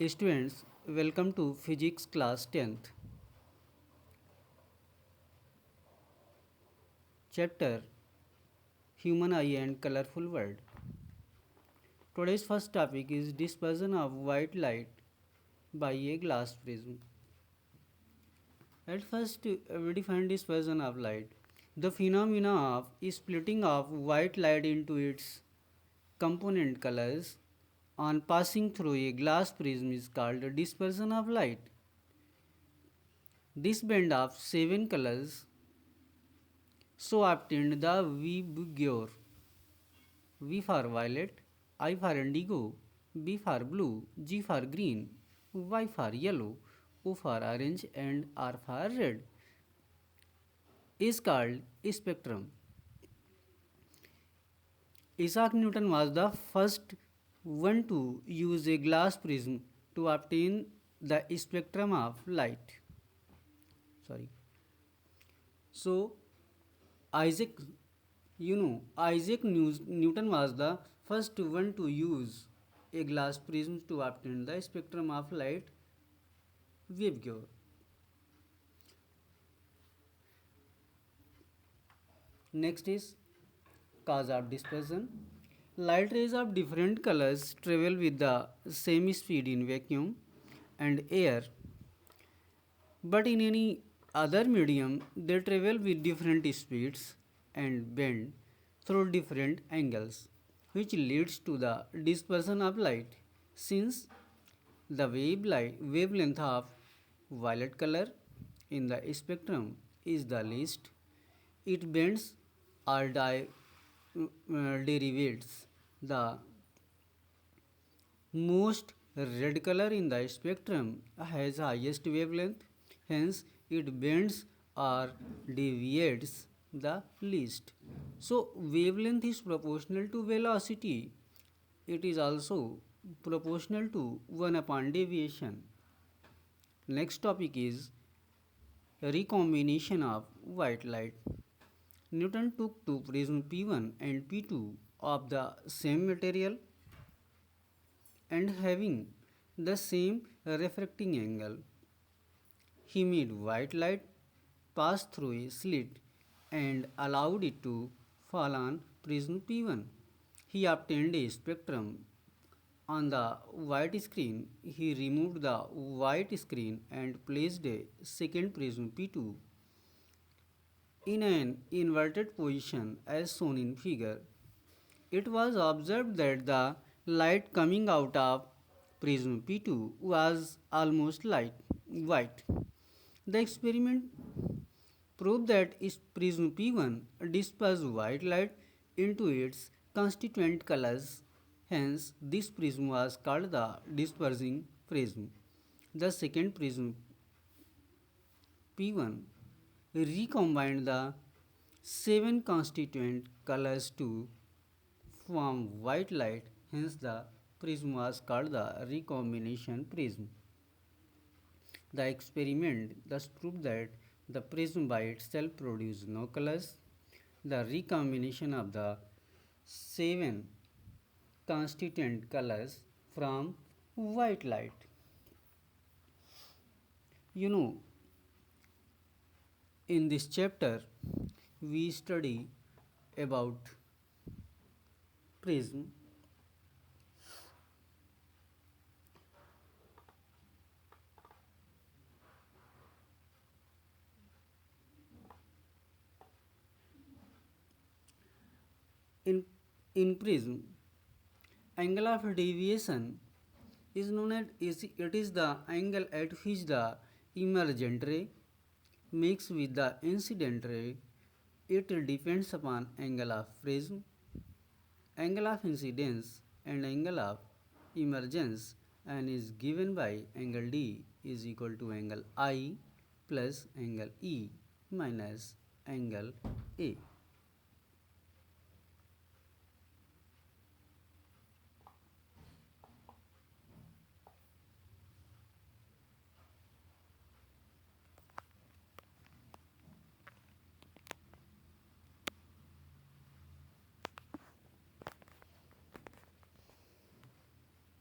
Students, welcome to Physics class 10th. Chapter Human Eye and Colorful World. Today's first topic is dispersion of white light by a glass prism. At first, we define dispersion of light. The phenomena of splitting of white light into its component colors on passing through a glass prism is called dispersion of light. This band of 7 colors so obtained the Vibgyor: V for violet, I for indigo, B for blue, G for green, Y for yellow, O for orange, and R for red is called spectrum. Isaac Newton was the first one to use a glass prism to obtain the spectrum of light. So Isaac Newton was the first one to use a glass prism to obtain the spectrum of light waveguide. Next is cause of dispersion. Light rays of different colors travel with the same speed in vacuum and air, but in any other medium they travel with different speeds and bend through different angles, which leads to the dispersion of light. Since the wavelength of violet color in the spectrum is the least, it bends or derivates the most. Red color in the spectrum has highest wavelength, hence it bends or deviates the least. So wavelength is proportional to velocity. It is also proportional to 1 upon deviation. Next topic is recombination of white light. Newton took two prisms P1 and P2 of the same material and having the same refracting angle. He made white light pass through a slit and allowed it to fall on prism P1. He obtained a spectrum. On the white screen, he removed the white screen and placed a second prism P2 in an inverted position as shown in figure. It was observed that the light coming out of prism P2 was almost white. The experiment proved that prism P1 dispersed white light into its constituent colors. Hence, this prism was called the dispersing prism. The second prism P1 recombined the 7 constituent colors to form white light, hence the prism was called the recombination prism. The experiment thus proved that the prism by itself produced no colors. The recombination of the 7 constituent colors from white light. In this chapter we study about prism. In prism, angle of deviation is known as it is the angle at which the emergent ray mixes with the incident ray. It depends upon angle of prism, angle of incidence, and angle of emergence, and is given by angle D is equal to angle I plus angle E minus angle A.